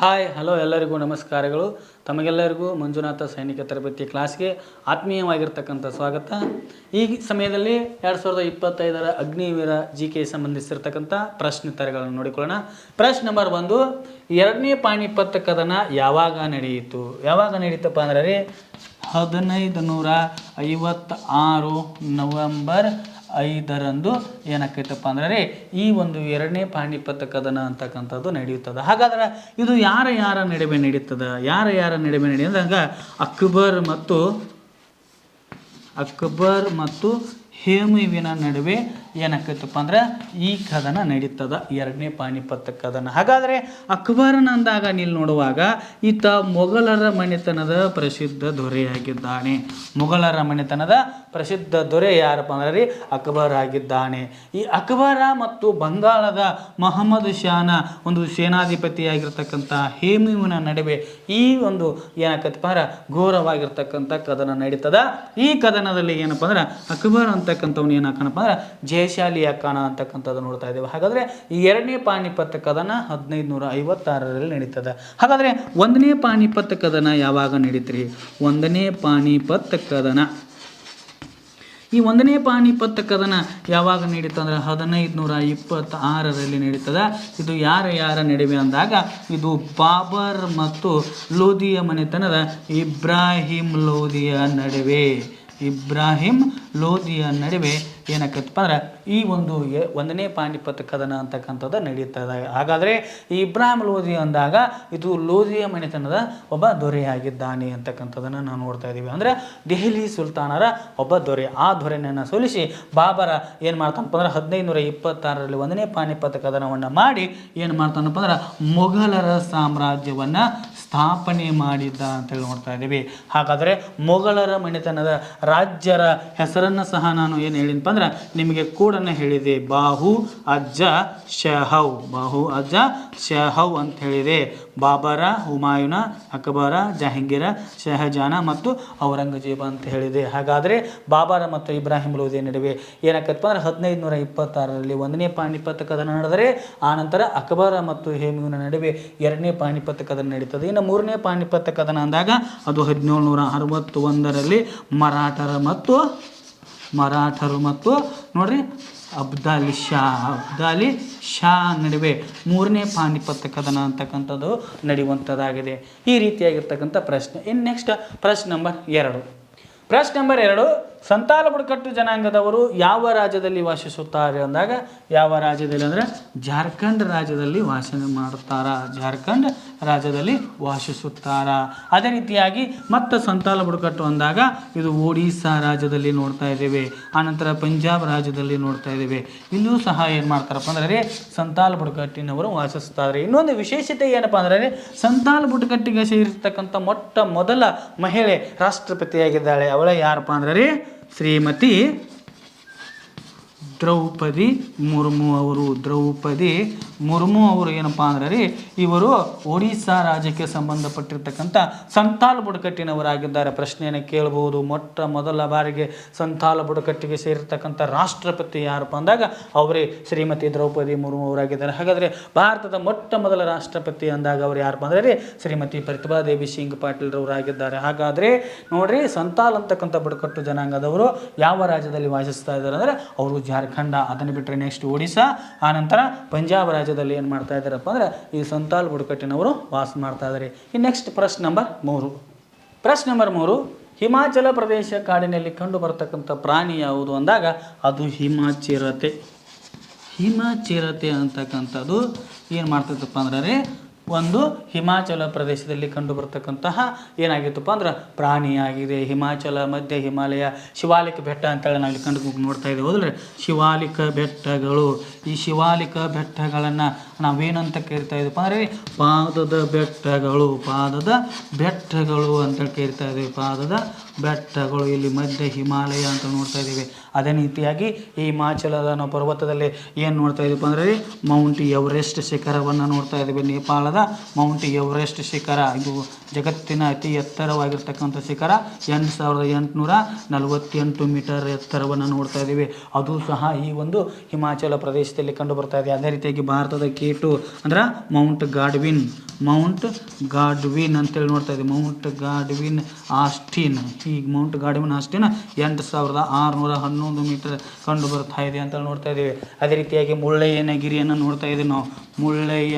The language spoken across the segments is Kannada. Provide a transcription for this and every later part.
ಹಾಯ್ ಹಲೋ ಎಲ್ಲರಿಗೂ ನಮಸ್ಕಾರಗಳು. ತಮಗೆಲ್ಲರಿಗೂ ಮಂಜುನಾಥ ಸೈನಿಕ ತರಬೇತಿ ಕ್ಲಾಸ್ಗೆ ಆತ್ಮೀಯವಾಗಿರ್ತಕ್ಕಂಥ ಸ್ವಾಗತ. ಈ ಸಮಯದಲ್ಲಿ 2025ರ ಅಗ್ನಿವೀರ GK ಸಂಬಂಧಿಸಿರ್ತಕ್ಕಂಥ ಪ್ರಶ್ನೋತ್ತರಗಳನ್ನು ನೋಡಿಕೊಳ್ಳೋಣ. ಪ್ರಶ್ನೆ ನಂಬರ್ 1, ಎರಡನೇ ಪಾಣಿಪತ್ ಕದನ ಯಾವಾಗ ನಡೀತಪ್ಪ ಅಂದರೆ 1556 ನವೆಂಬರ್ 5ರಂದು ಏನಾಕೈತಪ್ಪ ಅಂದರೆ ಈ ಒಂದು ಎರಡನೇ ಪಾಣಿಪತ್ ಕದನ ಅಂತಕ್ಕಂಥದ್ದು ನಡೆಯುತ್ತದೆ. ಹಾಗಾದ್ರೆ ಇದು ಯಾರ ನಡುವೆ ನಡೀತದ, ಯಾರ ನಡುವೆ ನಡೆಯುವಾಗ ಅಕ್ಬರ್ ಮತ್ತು ಹೇಮುವಿನ ನಡುವೆ ಏನಾಕೈತಪ್ಪ ಅಂದ್ರೆ ಈ ಕದನ ನಡೀತದ, ಎರಡನೇ ಪಾಣಿಪತ್ ಕದನ. ಹಾಗಾದರೆ ಅಕ್ಬರನ ಅಂದಾಗ ನೀವು ನೋಡುವಾಗ ಈತ ಮೊಘಲರ ಮನೆತನದ ಪ್ರಸಿದ್ಧ ದೊರೆಯಾಗಿದ್ದಾನೆ. ಮೊಘಲರ ಮನೆತನದ ಪ್ರಸಿದ್ಧ ದೊರೆ ಯಾರಪ್ಪ ಅಂದ್ರೆ ಅಕ್ಬರ್ ಆಗಿದ್ದಾನೆ. ಈ ಅಕ್ಬರ ಮತ್ತು ಬಂಗಾಳದ ಮೊಹಮ್ಮದ್ ಶಾನ ಒಂದು ಸೇನಾಧಿಪತಿಯಾಗಿರ್ತಕ್ಕಂಥ ಹೇಮುವಿನ ನಡುವೆ ಈ ಒಂದು ಏನಾಕೈತಪ್ಪ ಅಂದ್ರೆ ಘೋರವಾಗಿರ್ತಕ್ಕಂಥ ಕದನ ನಡೀತದ. ಈ ಕದನದಲ್ಲಿ ಏನಪ್ಪ ಅಂದ್ರೆ ಅಕ್ಬರ್ ಅಂತಕ್ಕಂಥವ್ನು ಏನಾಕಣಪ್ಪ ಅಂದ್ರೆ ಜಯಶಾಲಿ ಅಕ್ಕಣ ಅಂತಕ್ಕಂಥದ್ದು ನೋಡ್ತಾ ಇದ್ದೇವೆ. ಹಾಗಾದರೆ ಈ ಎರಡನೇ ಪಾಣಿಪತ್ ಕದನ 1556ರಲ್ಲಿ ನಡೀತದೆ. ಹಾಗಾದರೆ ಒಂದನೇ ಪಾಣಿಪತ್ ಕದನ ಯಾವಾಗ ನಡೀತ್ರಿ? ಒಂದನೇ ಪಾಣಿಪತ್ ಕದನ ಯಾವಾಗ ನಡೀತದೆ ಅಂದರೆ 1526ರಲ್ಲಿ ನಡೀತದೆ. ಇದು ಯಾರ ನಡುವೆ ಅಂದಾಗ ಇದು ಬಾಬರ್ ಮತ್ತು ಲೋಧಿಯ ಮನೆತನದ ಇಬ್ರಾಹಿಂ ಲೋಧಿಯ ನಡುವೆ ಏನಾಕತ್ತಪ್ಪ ಅಂದ್ರೆ ಈ ಒಂದು ಒಂದನೇ ಪಾಣಿಪತ್ ಕದನ ಅಂತಕ್ಕಂಥದ್ದು ನಡೀತದೆ. ಹಾಗಾದರೆ ಈ ಇಬ್ರಾಹಿಂ ಲೋಧಿ ಅಂದಾಗ ಇದು ಲೋಧಿಯ ಮನೆತನದ ಒಬ್ಬ ದೊರೆಯಾಗಿದ್ದಾನೆ ಅಂತಕ್ಕಂಥದ್ದನ್ನು ನಾವು ನೋಡ್ತಾ ಇದ್ದೀವಿ. ಅಂದರೆ ದೆಹಲಿ ಸುಲ್ತಾನರ ಒಬ್ಬ ದೊರೆ. ಆ ದೊರೆಯನ್ನು ಸೋಲಿಸಿ ಬಾಬರ ಏನು ಮಾಡ್ತಾನಪ್ಪ ಅಂದ್ರೆ 1526ರಲ್ಲಿ ಒಂದನೇ ಪಾಣಿಪತ್ ಕದನವನ್ನು ಮಾಡಿ ಏನು ಮಾಡ್ತಾನಪ್ಪ ಅಂದ್ರೆ ಮೊಘಲರ ಸಾಮ್ರಾಜ್ಯವನ್ನು ಸ್ಥಾಪನೆ ಮಾಡಿದ್ದ ಅಂತೇಳಿ ನೋಡ್ತಾ ಇದ್ದೀವಿ. ಹಾಗಾದರೆ ಮೊಘಲರ ಮನೆತನದ ರಾಜ್ಯರ ಹೆಸರನ್ನು ಸಹ ನಾನು ಏನು ಹೇಳಿನಪ್ಪ ಅಂದ್ರೆ ನಿಮಗೆ ಕೂಡ ಹೇಳಿದೆ. ಬಾಹು ಅಜ್ಜ ಶಹವ್ ಅಂತ ಹೇಳಿದೆ. ಬಾಬರ, ಹುಮಾಯೂನ, ಅಕ್ಬರ, ಜಹಾಂಗೀರ, ಶಹಜಾನ ಮತ್ತು ಔರಂಗಜೇಬ ಅಂತ ಹೇಳಿದೆ. ಹಾಗಾದರೆ ಬಾಬರ ಮತ್ತು ಇಬ್ರಾಹಿಂ ಲೋಧಿ ನಡುವೆ ಏನಾಕತ್ತಪ್ಪ ಅಂದ್ರೆ 1526ರಲ್ಲಿ ಒಂದನೇ ಪಾಣಿಪತ್ ಕದನ ನಡೆದರೆ ಆನಂತರ ಅಕ್ಬರ ಮತ್ತು ಹೇಮುವಿನ ನಡುವೆ ಎರಡನೇ ಪಾಣಿಪತ್ ಕದನ ನಡೀತದೆ. ಇನ್ನು ಮೂರನೇ ಪಾಣಿಪತ್ ಕದನ ಅಂದಾಗ ಅದು 1761ರಲ್ಲಿ ಮರಾಠರು ಮತ್ತು ನೋಡ್ರಿ ಅಬ್ದಾಲಿ ಶಾ ನಡುವೆ ಮೂರನೇ ಪಾಣಿಪತ್ ಕದನ ಅಂತಕ್ಕಂಥದ್ದು ನಡೆಯುವಂಥದ್ದಾಗಿದೆ. ಈ ರೀತಿಯಾಗಿರ್ತಕ್ಕಂಥ ಪ್ರಶ್ನೆ. ಇನ್ನು ನೆಕ್ಸ್ಟ್ ಪ್ರಶ್ನೆ ನಂಬರ್ 2, ಸಂತಾಲ ಬುಡಕಟ್ಟು ಜನಾಂಗದವರು ಯಾವ ರಾಜ್ಯದಲ್ಲಿ ವಾಸಿಸುತ್ತಾರೆ ಅಂದಾಗ ಯಾವ ರಾಜ್ಯದಲ್ಲಿ ಅಂದರೆ ಜಾರ್ಖಂಡ್ ರಾಜ್ಯದಲ್ಲಿ ವಾಸಿಸುತ್ತಾರ. ಅದೇ ರೀತಿಯಾಗಿ ಮತ್ತೆ ಸಂತಾಲ ಬುಡಕಟ್ಟು ಅಂದಾಗ ಇದು ಒಡಿಸ್ಸಾ ರಾಜ್ಯದಲ್ಲಿ ನೋಡ್ತಾ ಇದ್ದೇವೆ. ಆನಂತರ ಪಂಜಾಬ್ ರಾಜ್ಯದಲ್ಲಿ ನೋಡ್ತಾ ಇದ್ದೇವೆ. ಇಲ್ಲೂ ಸಹ ಏನು ಮಾಡ್ತಾರಪ್ಪ ಅಂದರೆ ಸಂತಾಲ ಬುಡಕಟ್ಟಿನವರು ವಾಸಿಸುತ್ತಾರೆ. ಇನ್ನೊಂದು ವಿಶೇಷತೆ ಏನಪ್ಪ ಅಂದರೆ ಸಂತಾಲ ಬುಡಕಟ್ಟಿಗೆ ಸೇರಿರ್ತಕ್ಕಂಥ ಮೊಟ್ಟ ಮೊದಲ ಮಹಿಳೆ ರಾಷ್ಟ್ರಪತಿಯಾಗಿದ್ದಾಳೆ. ಅವಳ ಯಾರಪ್ಪ ಅಂದರೆ ಶ್ರೀಮತಿ ದ್ರೌಪದಿ ಮುರ್ಮು ಅವರು ಏನಪ್ಪ ಅಂದ್ರೆ ಇವರು ಒಡಿಸ್ಸಾ ರಾಜ್ಯಕ್ಕೆ ಸಂಬಂಧಪಟ್ಟಿರ್ತಕ್ಕಂಥ ಸಂತಾಲ ಬುಡಕಟ್ಟಿನವರಾಗಿದ್ದಾರೆ. ಪ್ರಶ್ನೆಯನ್ನು ಕೇಳಬಹುದು, ಮೊಟ್ಟ ಮೊದಲ ಬಾರಿಗೆ ಸಂತಾಲ ಬುಡಕಟ್ಟಿಗೆ ಸೇರಿರ್ತಕ್ಕಂಥ ರಾಷ್ಟ್ರಪತಿ ಯಾರಪ್ಪ ಅಂದಾಗ ಅವರೇ ಶ್ರೀಮತಿ ದ್ರೌಪದಿ ಮುರ್ಮು ಅವರಾಗಿದ್ದಾರೆ. ಹಾಗಾದರೆ ಭಾರತದ ಮೊಟ್ಟ ಮೊದಲ ರಾಷ್ಟ್ರಪತಿ ಅಂದಾಗ ಅವರು ಯಾರಪ್ಪ ಅಂದರೆ ಶ್ರೀಮತಿ ಪ್ರತಿಭಾ ದೇವಿ ಸಿಂಗ್ ಪಾಟೀಲ್ ರವರಾಗಿದ್ದಾರೆ. ಹಾಗಾದರೆ ನೋಡ್ರಿ, ಸಂತಾಲ್ ಅಂತಕ್ಕಂಥ ಬುಡಕಟ್ಟು ಜನಾಂಗದವರು ಯಾವ ರಾಜ್ಯದಲ್ಲಿ ವಾಸಿಸ್ತಾ ಇದ್ದಾರೆ ಅಂದರೆ ಅವರು ಜಾರ್ಖಂಡ್. ಅದನ್ನು ಬಿಟ್ಟರೆ ನೆಕ್ಸ್ಟ್ ಒಡಿಸ್ಸಾ, ಆನಂತರ ಪಂಜಾಬ್ ರಾಜ್ಯದಲ್ಲಿ ಏನು ಮಾಡ್ತಾ ಇದ್ದಾರಪ್ಪ ಅಂದ್ರೆ ಈ ಸಂತಾಲ್ ಬುಡಕಟ್ಟಿನವರು ವಾಸ ಮಾಡ್ತಾ ಇದ್ದಾರೆ. ಈ ನೆಕ್ಸ್ಟ್ ಪ್ರಶ್ನೆ ನಂಬರ್ 3, ಹಿಮಾಚಲ ಪ್ರದೇಶ ಕಾಡಿನಲ್ಲಿ ಕಂಡು ಬರತಕ್ಕಂಥ ಪ್ರಾಣಿ ಯಾವುದು ಅಂದಾಗ ಅದು ಹಿಮಚಿರತೆ ಅಂತಕ್ಕಂಥದ್ದು ಏನು ಮಾಡ್ತೈತಪ್ಪ ಅಂದ್ರೆ ಒಂದು ಹಿಮಾಚಲ ಪ್ರದೇಶದಲ್ಲಿ ಕಂಡು ಬರ್ತಕ್ಕಂತಹ ಏನಾಗಿತ್ತಪ್ಪ ಅಂದ್ರೆ ಪ್ರಾಣಿಯಾಗಿದೆ. ಹಿಮಾಚಲ ಮಧ್ಯ ಹಿಮಾಲಯ ಶಿವಾಲಿಕ ಬೆಟ್ಟ ಅಂತೇಳಿ ನಾವು ಇಲ್ಲಿ ಕಂಡು ನೋಡ್ತಾ ಇದ್ದೀವಿ. ಹೋದ್ರೆ ಶಿವಾಲಿಕ ಬೆಟ್ಟಗಳು. ಈ ಶಿವಾಲಿಕ ಬೆಟ್ಟಗಳನ್ನು ನಾವೇನಂತ ಕರಿತಾ ಇದ್ದೀವಪ್ಪ ಅಂದರೆ ಪಾದದ ಬೆಟ್ಟಗಳು ಅಂತೇಳಿ ಕರಿತಾ ಇದ್ದೀವಿ. ಪಾದದ ಬೆಟ್ಟಗಳು ಇಲ್ಲಿ ಮಧ್ಯ ಹಿಮಾಲಯ ಅಂತ ನೋಡ್ತಾ ಇದ್ದೀವಿ. ಅದೇ ರೀತಿಯಾಗಿ ಈ ಹಿಮಾಚಲದ ನಾವು ಪರ್ವತದಲ್ಲಿ ಏನು ನೋಡ್ತಾ ಇದ್ದೀವಿ ಅಂದರೆ ಮೌಂಟ್ ಎವರೆಸ್ಟ್ ಶಿಖರವನ್ನು ನೋಡ್ತಾ ಇದ್ದೀವಿ. ನೇಪಾಳದ ಮೌಂಟ್ ಎವರೆಸ್ಟ್ ಶಿಖರ ಇದು ಜಗತ್ತಿನ ಅತಿ ಎತ್ತರವಾಗಿರ್ತಕ್ಕಂಥ ಶಿಖರ. 8848 ಮೀಟರ್ ಎತ್ತರವನ್ನು ನೋಡ್ತಾ ಇದ್ದೀವಿ. ಅದು ಸಹ ಈ ಒಂದು ಹಿಮಾಚಲ ಪ್ರದೇಶದಲ್ಲಿ ಕಂಡು ಬರ್ತಾ ಇದೆ. ಅದೇ ರೀತಿಯಾಗಿ ಭಾರತದ K2 ಅಂದ್ರೆ ಮೌಂಟ್ ಗಾಡ್ವಿನ್ ಮೌಂಟ್ ಗಾಡ್ವಿನ್ ಅಂತೇಳಿ ನೋಡ್ತಾ ಇದ್ದೀವಿ. Mount Godwin Austin. ಈಗ ಮೌಂಟ್ ಗಾಡ್ವಿನ್ ಆಸ್ಟಿನ್ 8611 ಮೀಟರ್ ಕಂಡು ಬರ್ತಾ ಇದೆ ಅಂತ ನೋಡ್ತಾ ಇದ್ದೀವಿ. ಅದೇ ರೀತಿಯಾಗಿ ಮುಳ್ಳಯ್ಯನಗಿರಿಯನ್ನು ನೋಡ್ತಾ ಇದ್ದೀವಿ ನಾವು.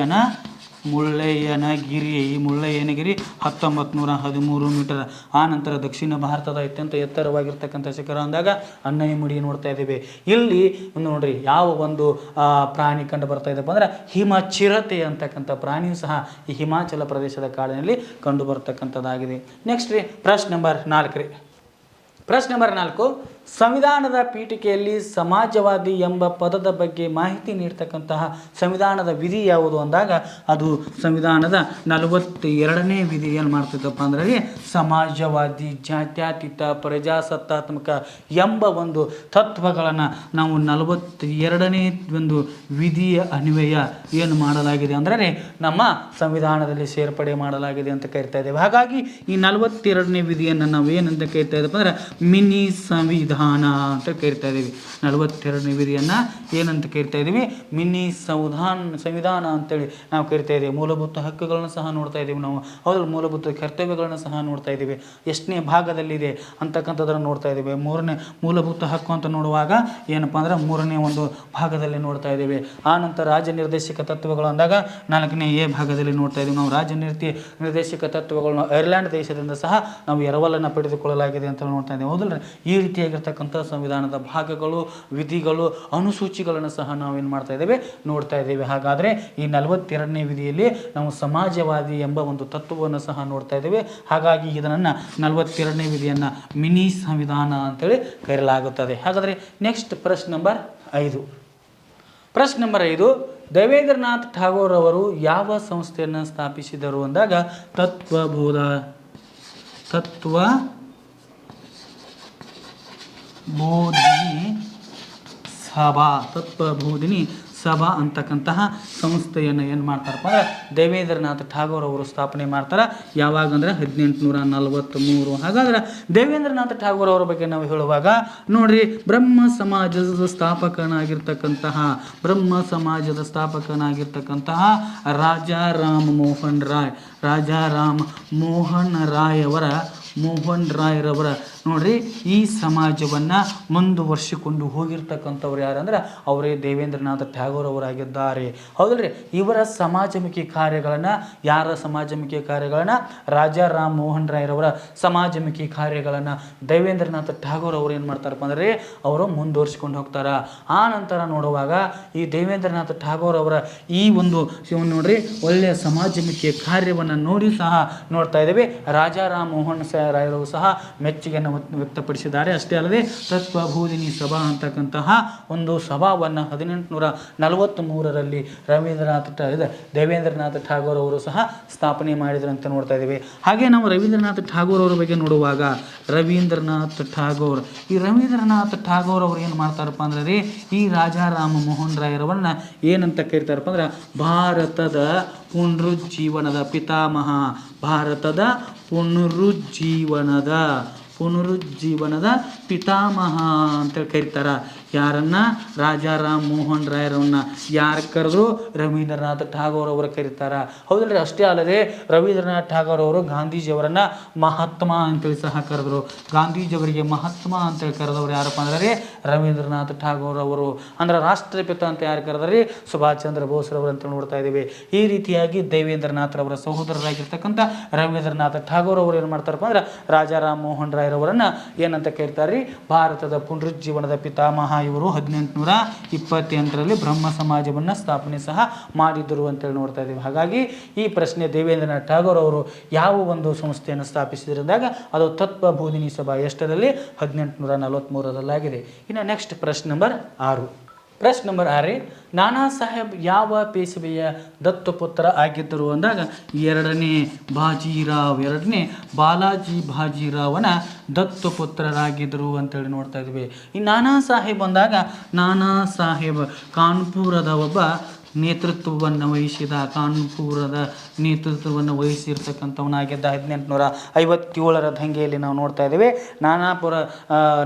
ಮುಳ್ಳಯ್ಯನಗಿರಿ. ಈ ಮುಳ್ಳಯ್ಯನಗಿರಿ 1913 ಮೀಟರ್. ಆ ನಂತರ ದಕ್ಷಿಣ ಭಾರತದ ಅತ್ಯಂತ ಎತ್ತರವಾಗಿರ್ತಕ್ಕಂಥ ಶಿಖರ ಅಂದಾಗ ಅನ್ನಯ್ಯಮುಡಿ ನೋಡ್ತಾ ಇದ್ದೀವಿ. ಇಲ್ಲಿ ನೋಡ್ರಿ ಯಾವ ಒಂದು ಪ್ರಾಣಿ ಕಂಡು ಬರ್ತಾ ಇದೆಪ್ಪ ಅಂದ್ರೆ ಹಿಮಚಿರತೆ ಅಂತಕ್ಕಂಥ ಪ್ರಾಣಿಯು ಸಹ ಈ ಹಿಮಾಚಲ ಪ್ರದೇಶದ ಕಾಡಿನಲ್ಲಿ ಕಂಡು ಬರ್ತಕ್ಕಂಥದ್ದಾಗಿದೆ. ನೆಕ್ಸ್ಟ್ ರೀ ಪ್ರಶ್ನೆ ನಂಬರ್ 4 ರೀ. ಪ್ರಶ್ನೆ ನಂಬರ್ 4, ಸಂವಿಧಾನದ ಪೀಠಿಕೆಯಲ್ಲಿ ಸಮಾಜವಾದಿ ಎಂಬ ಪದದ ಬಗ್ಗೆ ಮಾಹಿತಿ ನೀಡ್ತಕ್ಕಂತಹ ಸಂವಿಧಾನದ ವಿಧಿ ಯಾವುದು ಅಂದಾಗ ಅದು ಸಂವಿಧಾನದ 42ನೇ ವಿಧಿ ಏನು ಮಾಡ್ತಿದ್ದಪ್ಪ ಅಂದ್ರೆ ಸಮಾಜವಾದಿ, ಜಾತ್ಯತೀತ, ಪ್ರಜಾಸತ್ತಾತ್ಮಕ ಎಂಬ ಒಂದು ತತ್ವಗಳನ್ನು ನಾವು 42ನೇ ಒಂದು ವಿಧಿಯ ಅನ್ವಯ ಏನು ಮಾಡಲಾಗಿದೆ ಅಂದರೆ ನಮ್ಮ ಸಂವಿಧಾನದಲ್ಲಿ ಸೇರ್ಪಡೆ ಮಾಡಲಾಗಿದೆ ಅಂತ ಕರಿತಾ ಇದ್ದೇವೆ. ಹಾಗಾಗಿ ಈ 42ನೇ ವಿಧಿಯನ್ನು ನಾವು ಏನಂತ ಕರಿತಾ ಇದ್ದೇವೆ ಅಂದ್ರೆ ಮಿನಿ ಸಂವಿಧಾನ ಅಂತ ಕರಿತಾ ಇದ್ದೀವಿ. 42ನೇ ವಿಧಿಯನ್ನು ಏನಂತ ಕರಿತಾ ಇದ್ದೀವಿ? ಮಿನಿ ಸಂವಿಧಾನ ಅಂತೇಳಿ ನಾವು ಕರಿತಾ ಇದ್ದೀವಿ. ಮೂಲಭೂತ ಹಕ್ಕುಗಳನ್ನು ಸಹ ನೋಡ್ತಾ ಇದ್ದೀವಿ ನಾವು. ಹೌದು, ಮೂಲಭೂತ ಕರ್ತವ್ಯಗಳನ್ನು ಸಹ ನೋಡ್ತಾ ಇದ್ದೀವಿ. ಎಷ್ಟನೇ ಭಾಗದಲ್ಲಿದೆ ಅಂತಕ್ಕಂಥದ್ದನ್ನು ನೋಡ್ತಾ ಇದ್ದೀವಿ. 3ನೇ ಮೂಲಭೂತ ಹಕ್ಕು ಅಂತ ನೋಡುವಾಗ ಏನಪ್ಪ ಅಂದ್ರೆ 3ನೇ ಒಂದು ಭಾಗದಲ್ಲಿ ನೋಡ್ತಾ ಇದ್ದೀವಿ. ಆ ನಂತರ ರಾಜ್ಯ ನಿರ್ದೇಶಕ ತತ್ವಗಳು ಅಂದಾಗ 4ನೇ ಎ ಭಾಗದಲ್ಲಿ ನೋಡ್ತಾ ಇದ್ದೀವಿ ನಾವು. ರಾಜ್ಯ ನಿರ್ದೇಶಕ ತತ್ವಗಳನ್ನು ಐರ್ಲೆಂಡ್ ದೇಶದಿಂದ ಸಹ ನಾವು ಎರವಲನ್ನು ಪಡೆದುಕೊಳ್ಳಲಾಗಿದೆ ಅಂತ ನೋಡ್ತಾ ಇದ್ದೀವಿ. ಹೌದಲ್ರಿ? ಈ ರೀತಿಯಾಗಿರ್ತಕ್ಕಂಥ ಸಂವಿಧಾನದ ಭಾಗಗಳು, ವಿಧಿಗಳು, ಅನುಸೂಚಿಗಳನ್ನು ಸಹ ನಾವೇನು ಮಾಡ್ತಾ ಇದ್ದೇವೆ? ನೋಡ್ತಾ ಇದ್ದೇವೆ. ಹಾಗಾದರೆ ಈ 42ನೇ ವಿಧಿಯಲ್ಲಿ ನಾವು ಸಮಾಜವಾದಿ ಎಂಬ ಒಂದು ತತ್ವವನ್ನು ಸಹ ನೋಡ್ತಾ ಇದ್ದೇವೆ. ಹಾಗಾಗಿ ಇದನ್ನು 42ನೇ ವಿಧಿಯನ್ನು ಮಿನಿ ಸಂವಿಧಾನ ಅಂತೇಳಿ ಕರೆಯಲಾಗುತ್ತದೆ. ಹಾಗಾದರೆ ನೆಕ್ಸ್ಟ್ ಪ್ರಶ್ನೆ ನಂಬರ್ 5. ಪ್ರಶ್ನೆ ನಂಬರ್ 5, ದೇವೇಂದ್ರನಾಥ್ ಠಾಗೋರ್ ಅವರು ಯಾವ ಸಂಸ್ಥೆಯನ್ನು ಸ್ಥಾಪಿಸಿದರು ಅಂದಾಗ ತತ್ವಬೋಧಿನಿ ಸಭಾ ಅಂತಕ್ಕಂತಹ ಸಂಸ್ಥೆಯನ್ನು ಏನು ಮಾಡ್ತಾರಪ್ಪ ಅಂದ್ರೆ ದೇವೇಂದ್ರನಾಥ್ ಠಾಗೋರ್ ಅವರು ಸ್ಥಾಪನೆ ಮಾಡ್ತಾರೆ. ಯಾವಾಗ ಅಂದ್ರೆ 1843. ಹಾಗಾದ್ರೆ ದೇವೇಂದ್ರನಾಥ್ ಠಾಗೋರ್ ಅವರ ಬಗ್ಗೆ ನಾವು ಹೇಳುವಾಗ ನೋಡ್ರಿ, ಬ್ರಹ್ಮ ಸಮಾಜದ ಸ್ಥಾಪಕನಾಗಿರ್ತಕ್ಕಂತಹ ರಾಜಾ ರಾಮ್ ಮೋಹನ್ ರಾಯ್ ರವರ ನೋಡ್ರಿ ಈ ಸಮಾಜವನ್ನು ಮುಂದುವರ್ಸಿಕೊಂಡು ಹೋಗಿರ್ತಕ್ಕಂಥವ್ರು ಯಾರಂದ್ರೆ ಅವರೇ ದೇವೇಂದ್ರನಾಥ್ ಠಾಗೋರ್ ಅವರಾಗಿದ್ದಾರೆ. ಹೌದಲ್ರಿ? ಇವರ ಸಮಾಜಮುಖಿ ಕಾರ್ಯಗಳನ್ನು ರಾಜಾ ರಾಮ್ ಮೋಹನ್ ರಾಯ್ ರವರ ಸಮಾಜಮುಖಿ ಕಾರ್ಯಗಳನ್ನು ದೇವೇಂದ್ರನಾಥ್ ಠಾಗೋರ್ ಅವರು ಏನು ಮಾಡ್ತಾರಪ್ಪ ಅಂದರೆ ಅವರು ಮುಂದುವರ್ಸಿಕೊಂಡು ಹೋಗ್ತಾರೆ. ಆ ನಂತರ ನೋಡುವಾಗ ಈ ದೇವೇಂದ್ರನಾಥ್ ಠಾಗೋರ್ ಅವರ ಈ ಒಂದು ನೋಡ್ರಿ ಒಳ್ಳೆಯ ಸಮಾಜಮುಖಿ ಕಾರ್ಯವನ್ನು ನೋಡಿ ಸಹ ನೋಡ್ತಾ ಇದ್ದೇವೆ. ರಾಜಾ ರಾಮ್ ಮೋಹನ್ ರಾಯ್ ರವರು ಸಹ ಮೆಚ್ಚುಗೆಯನ್ನು ವ್ಯಕ್ತಪಡಿಸಿದ್ದಾರೆ. ಅಷ್ಟೇ ಅಲ್ಲದೆ ತತ್ವಬೋಧಿನಿ ಸಭಾ ಅಂತಕ್ಕಂತಹ ಒಂದು ಸಭಾವನ್ನು 1843ರಲ್ಲಿ ದೇವೇಂದ್ರನಾಥ್ ಠಾಗೋರ್ ಅವರು ಸಹ ಸ್ಥಾಪನೆ ಮಾಡಿದ್ರು ಅಂತ ನೋಡ್ತಾ ಇದ್ದೀವಿ. ಹಾಗೆ ನಾವು ರವೀಂದ್ರನಾಥ್ ಠಾಗೋರ್ ಅವರ ಬಗ್ಗೆ ನೋಡುವಾಗ ರವೀಂದ್ರನಾಥ್ ಠಾಗೋರ್ ಅವರು ಏನು ಮಾಡ್ತಾರಪ್ಪ ಅಂದ್ರೆ ಈ ರಾಜಾ ರಾಮ್ ಮೋಹನ್ ರಾಯ್ ರವರನ್ನ ಏನಂತ ಕರಿತಾರಪ್ಪ ಅಂದ್ರೆ ಭಾರತದ ಪುನರುಜ್ಜೀವನದ ಪಿತಾಮಹ ಅಂತೇಳಿ ಕರೀತಾರ. ಯಾರನ್ನ? ರಾಜಾ ರಾಮ್ ಮೋಹನ್ ರಾಯರವನ್ನ. ಯಾರು ಕರೆದ್ರು? ರವೀಂದ್ರನಾಥ್ ಠಾಗೋರ್ ಅವರು ಕರೀತಾರ. ಹೌದಲ್ರಿ? ಅಷ್ಟೇ ಅಲ್ಲದೆ ರವೀಂದ್ರನಾಥ್ ಠಾಗೋರ್ ಅವರು ಗಾಂಧೀಜಿಯವರನ್ನ ಮಹಾತ್ಮ ಅಂತೇಳಿ ಸಹ ಕರೆದ್ರು. ಗಾಂಧೀಜಿಯವರಿಗೆ ಮಹಾತ್ಮ ಅಂತೇಳಿ ಕರೆದವರು ಯಾರಪ್ಪ ಅಂದ್ರೆ ರವೀಂದ್ರನಾಥ್ ಠಾಗೋರ್ ಅವರು. ಅಂದ್ರೆ ರಾಷ್ಟ್ರಪಿತ ಅಂತ ಯಾರು ಕರೆದ್ರಿ? ಸುಭಾಷ್ ಚಂದ್ರ ಬೋಸ್ ರವರು ಅಂತ ನೋಡ್ತಾ ಇದ್ದೀವಿ. ಈ ರೀತಿಯಾಗಿ ದೇವೇಂದ್ರನಾಥ್ ರವರ ಸಹೋದರರಾಗಿರ್ತಕ್ಕಂಥ ರವೀಂದ್ರನಾಥ್ ಠಾಗೋರ್ ಅವರು ಏನು ಮಾಡ್ತಾರಪ್ಪ ಅಂದ್ರೆ ರಾಜಾ ರಾಮ್ ಮೋಹನ್ ರಾಯ್ ರವರನ್ನ ಏನಂತ ಕರೀತಾರೆ? ಭಾರತದ ಪುನರುಜ್ಜೀವನದ ಪಿತಾಮಹ. ಇವರು 1828ರಲ್ಲಿ ಬ್ರಹ್ಮ ಸಮಾಜವನ್ನು ಸ್ಥಾಪನೆ ಸಹ ಮಾಡಿದರು ಅಂತೇಳಿ ನೋಡ್ತಾ ಇದ್ದೀವಿ. ಹಾಗಾಗಿ ಈ ಪ್ರಶ್ನೆ ದೇವೇಂದ್ರನಾಥ್ ಠಾಗೋರ್ ಅವರು ಯಾವ ಒಂದು ಸಂಸ್ಥೆಯನ್ನು ಸ್ಥಾಪಿಸಿದ್ರಂದಾಗ ಅದು ತತ್ವಬೋಧಿನಿ ಸಭಾ. ಎಷ್ಟರಲ್ಲಿ? 1843ರಲ್ಲಾಗಿದೆ. ಇನ್ನು ನೆಕ್ಸ್ಟ್ ಪ್ರಶ್ನೆ ನಂಬರ್ 6. ಪ್ರಶ್ನೆ ನಂಬರ್ 6, ನಾನಾ ಸಾಹೇಬ್ ಯಾವ ಪೇಶವೆಯ ದತ್ತುಪುತ್ರ ಆಗಿದ್ದರು ಅಂದಾಗ ಎರಡನೇ ಬಾಲಾಜಿ ಬಾಜಿರಾವನ ದತ್ತುಪುತ್ರರಾಗಿದ್ದರು ಅಂತೇಳಿ ನೋಡ್ತಾ ಇದ್ವಿ. ಈ ನಾನಾ ಸಾಹೇಬ್ ಅಂದಾಗ ನಾನಾ ಸಾಹೇಬ್ ಕಾನ್ಪುರದ ಒಬ್ಬ ನೇತೃತ್ವವನ್ನು ವಹಿಸಿದ, ಕಾನ್ಪುರದ ನೇತೃತ್ವವನ್ನು ವಹಿಸಿರ್ತಕ್ಕಂಥವನಾಗಿದ್ದ. 1857ರ ದಂಗೆಯಲ್ಲಿ ನಾವು ನೋಡ್ತಾ ಇದ್ದೇವೆ.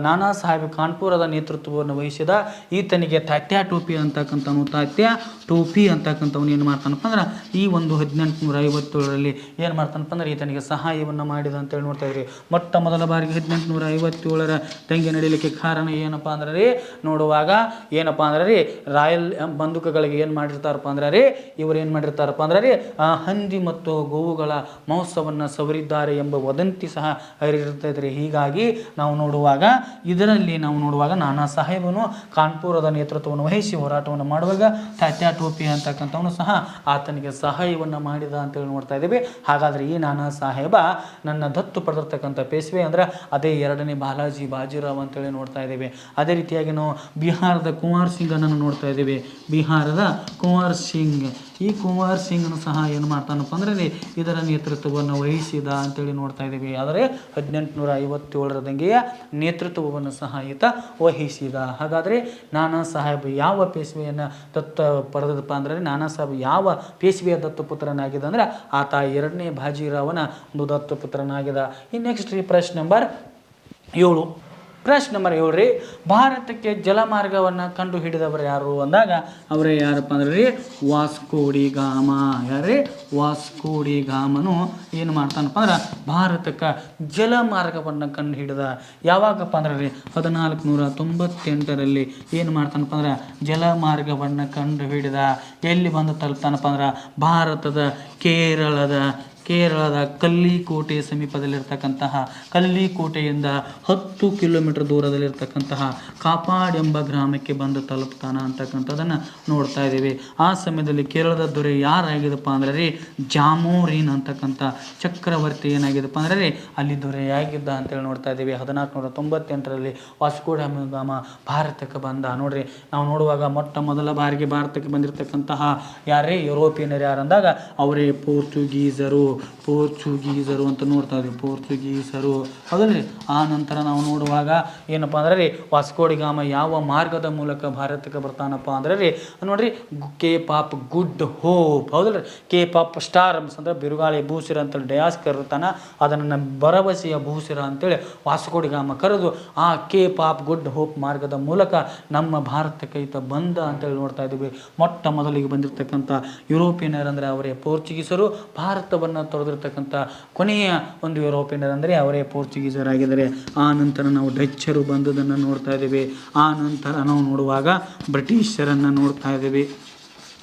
ನಾನಾ ಸಾಹೇಬ್ ಕಾನ್ಪುರದ ನೇತೃತ್ವವನ್ನು ವಹಿಸಿದ. ಈತನಿಗೆ ತಾತ್ಯಾ ಟೋಪಿ ಅಂತಕ್ಕಂಥವನು, ತಾತ್ಯಾ ಟೋಪಿ ಅಂತಕ್ಕಂಥವನು ಏನು ಮಾಡ್ತಾನಪ್ಪ ಅಂದ್ರೆ ಈ ಒಂದು 1857ರಲ್ಲಿ ಏನು ಮಾಡ್ತಾನಪ್ಪ ಅಂದ್ರೆ ಈತನಿಗೆ ಸಹಾಯವನ್ನು ಮಾಡಿದ ಅಂತೇಳಿ ನೋಡ್ತಾ ಇದ್ರಿ. ಮೊಟ್ಟ ಮೊದಲ ಬಾರಿಗೆ 1857ರ ದಂಗೆ ನಡೀಲಿಕ್ಕೆ ಕಾರಣ ಏನಪ್ಪ ಅಂದ್ರೆ ರೀ ನೋಡುವಾಗ ಏನಪ್ಪ ಅಂದ್ರೆ ರೀ ರಾಯಲ್ ಬಂದೂಕಗಳಿಗೆ ಏನು ಮಾಡಿರ್ತಾರಪ್ಪ ಅಂದ್ರೆ ರೀ ಇವರು ಏನು ಮಾಡಿರ್ತಾರಪ್ಪ ಅಂದ್ರೆ ರೀ ಹಂದಿ ಮತ್ತು ಗೋವುಗಳ ಮಾಂಸವನ್ನು ಸವರಿದ್ದಾರೆ ಎಂಬ ವದಂತಿ ಸಹ ಹರಿದಿರ್ತೈತ್ರಿ. ಹೀಗಾಗಿ ನಾವು ನೋಡುವಾಗ ಇದರಲ್ಲಿ ನಾವು ನೋಡುವಾಗ ನಾನಾ ಸಾಹೇಬನು ಕಾನ್ಪುರದ ನೇತೃತ್ವವನ್ನು ವಹಿಸಿ ಹೋರಾಟವನ್ನು ಮಾಡುವಾಗ ತಾತ್ಯಾ ಟೋಪಿ ಅಂತಕ್ಕಂಥವನು ಸಹ ಆತನಿಗೆ ಸಹಾಯವನ್ನು ಮಾಡಿದ ಅಂತೇಳಿ ನೋಡ್ತಾ ಇದ್ದೀವಿ. ಹಾಗಾದರೆ ಈ ನಾನಾ ಸಾಹೇಬ ನನ್ನ ದತ್ತು ಪಡೆದಿರ್ತಕ್ಕಂಥ ಪೇಶ್ವೆ ಅಂದ್ರೆ ಅದೇ 2ನೇ ಬಾಲಾಜಿ ಬಾಜಿರಾವ್ ಅಂತೇಳಿ ನೋಡ್ತಾ ಇದ್ದೀವಿ. ಅದೇ ರೀತಿಯಾಗಿ ನಾವು ಬಿಹಾರದ ಕುಂವರ್ ಸಿಂಗನನ್ನು ನೋಡ್ತಾ ಇದ್ದೀವಿ. ಬಿಹಾರದ ಕುಂವರ್ ಸಿಂಗ್, ಈ ಕುಂವರ್ ಸಿಂಗ್ನು ಸಹ ಏನು ಮಾಡ್ತಾನಪ್ಪ ಅಂದ್ರೆ ಇದರ ನೇತೃತ್ವವನ್ನು ವಹಿಸಿದ ಅಂತೇಳಿ ನೋಡ್ತಾ ಇದ್ದೀವಿ. ಆದರೆ 1857ರ ದಂಗೆಯ ನೇತೃತ್ವವನ್ನು ಸಹ ಈತ ವಹಿಸಿದ. ಹಾಗಾದರೆ ನಾನಾ ಸಾಹೇಬ್ ಯಾವ ಪೇಶ್ವೆಯನ್ನು ದತ್ತ ಪಡೆದಪ್ಪ ಅಂದ್ರೆ ನಾನಾ ಸಾಹೇಬ್ ಯಾವ ಪೇಶ್ವೆಯ ದತ್ತುಪುತ್ರನಾಗಿದ್ದ ಅಂದ್ರೆ ಆತ 2ನೇ ಬಾಜಿರಾವನ ಒಂದು ದತ್ತುಪುತ್ರನಾಗಿದ್ದ. ಈ ನೆಕ್ಸ್ಟ್ ಪ್ರಶ್ನೆ ನಂಬರ್ 7. ಪ್ರಶ್ನೆ ನಂಬರ್ 7 ರೀ, ಭಾರತಕ್ಕೆ ಜಲಮಾರ್ಗವನ್ನು ಕಂಡು ಹಿಡಿದವರು ಯಾರು ಅಂದಾಗ ಅವರೇ ಯಾರಪ್ಪ ಅಂದ್ರೆ ರೀ ವಾಸ್ಕೋ ಡಿ ಗಾಮ. ಯಾರೇ ವಾಸ್ಕೋ ಡಿ ಗಾಮನು ಏನು ಮಾಡ್ತಾನಪ್ಪ ಅಂದ್ರೆ ಭಾರತಕ್ಕೆ ಜಲಮಾರ್ಗವನ್ನು ಕಂಡು ಹಿಡಿದ. ಯಾವಾಗಪ್ಪ ಅಂದ್ರೆ ರೀ 1498ರಲ್ಲಿ ಏನು ಮಾಡ್ತಾನಪ್ಪ ಅಂದ್ರೆ ಜಲಮಾರ್ಗವನ್ನು ಕಂಡು ಹಿಡಿದ. ಎಲ್ಲಿ ಬಂದು ತಲುಪ್ತಾನಪ್ಪ ಅಂದ್ರೆ ಭಾರತದ ಕೇರಳದ ಕಲ್ಲಿಕೋಟೆ ಸಮೀಪದಲ್ಲಿರ್ತಕ್ಕಂತಹ, ಕಲ್ಲಿಕೋಟೆಯಿಂದ 10 ಕಿಲೋಮೀಟರ್ ದೂರದಲ್ಲಿರ್ತಕ್ಕಂತಹ ಕಾಪಾಡ್ ಎಂಬ ಗ್ರಾಮಕ್ಕೆ ಬಂದು ತಲುಪ್ತಾನ ಅಂತಕ್ಕಂಥದ್ದನ್ನು ನೋಡ್ತಾ ಇದ್ದೀವಿ. ಆ ಸಮಯದಲ್ಲಿ ಕೇರಳದ ದೊರೆ ಯಾರಾಗಿದಪ್ಪ ಅಂದ್ರೆ ರೀ ಜಾಮೋರಿನ್ ಅಂತಕ್ಕಂಥ ಚಕ್ರವರ್ತಿ ಏನಾಗಿದಪ್ಪ ಅಂದ್ರೆ ರೀ ಅಲ್ಲಿ ದೊರೆಯಾಗಿದ್ದ ಅಂತೇಳಿ ನೋಡ್ತಾ ಇದ್ದೀವಿ. 1498ರಲ್ಲಿ ವಾಸ್ಕೋ ಡಿ ಗಾಮ ಭಾರತಕ್ಕೆ ಬಂದ. ನೋಡ್ರಿ ನಾವು ನೋಡುವಾಗ ಮೊಟ್ಟ ಮೊದಲ ಬಾರಿಗೆ ಭಾರತಕ್ಕೆ ಬಂದಿರತಕ್ಕಂತಹ ಯಾರೇ ಯುರೋಪಿಯನರು ಯಾರಂದಾಗ ಅವರೇ ಪೋರ್ಚುಗೀಸರು ಅಂತ ನೋಡ್ತಾ ಇದ್ವಿ. ಪೋರ್ಚುಗೀಸರು ಹೌದಲ್ರಿ. ಆ ನಂತರ ನಾವು ನೋಡುವಾಗ ಏನಪ್ಪ ಅಂದ್ರೆ ರೀ ವಾಸ್ಕೋ ಡಿ ಗಾಮ ಯಾವ ಮಾರ್ಗದ ಮೂಲಕ ಭಾರತಕ್ಕೆ ಬರ್ತಾನಪ್ಪ ಅಂದ್ರೆ ರೀ ನೋಡ್ರಿ ಕೇಪ್ ಆಫ್ ಗುಡ್ ಹೋಪ್ ಹೌದಲ್ರಿ. ಕೇಪ್ ಆಫ್ ಸ್ಟಾರ್ಮ್ಸ್ ಅಂದ್ರೆ ಬಿರುಗಾಳಿ ಭೂಸಿರ ಅಂತೇಳಿ ಡಯಾಸ್ ಕರೀತಾನ. ಅದನ್ನು ಭರವಸೆಯ ಭೂಸಿರ ಅಂತೇಳಿ ವಾಸ್ಕೋ ಡಿ ಗಾಮ ಕರೆದು ಆ ಕೇಪ್ ಆಫ್ ಗುಡ್ ಹೋಪ್ ಮಾರ್ಗದ ಮೂಲಕ ನಮ್ಮ ಭಾರತಕ್ಕೆ ಈತ ಬಂದ ಅಂತೇಳಿ ನೋಡ್ತಾ ಇದ್ದೀವಿ. ಮೊಟ್ಟ ಮೊದಲಿಗೆ ಬಂದಿರತಕ್ಕಂಥ ಯುರೋಪಿಯನರು ಅಂದರೆ ಅವರೇ ಪೋರ್ಚುಗೀಸರು. ಭಾರತವನ್ನು ತೊರೆದಿರ್ತಕ್ಕಂಥ ಕೊನೆಯ ಒಂದು ಯುರೋಪಿಯನರು ಅಂದರೆ ಅವರೇ ಪೋರ್ಚುಗೀಸರಾಗಿದ್ದಾರೆ. ಆ ನಂತರ ನಾವು ಡಚ್ಚರು ಬಂದುದನ್ನು ನೋಡ್ತಾ ಇದ್ದೀವಿ. ಆ ನಂತರ ನಾವು ನೋಡುವಾಗ ಬ್ರಿಟಿಷರನ್ನು ನೋಡ್ತಾ ಇದ್ದೀವಿ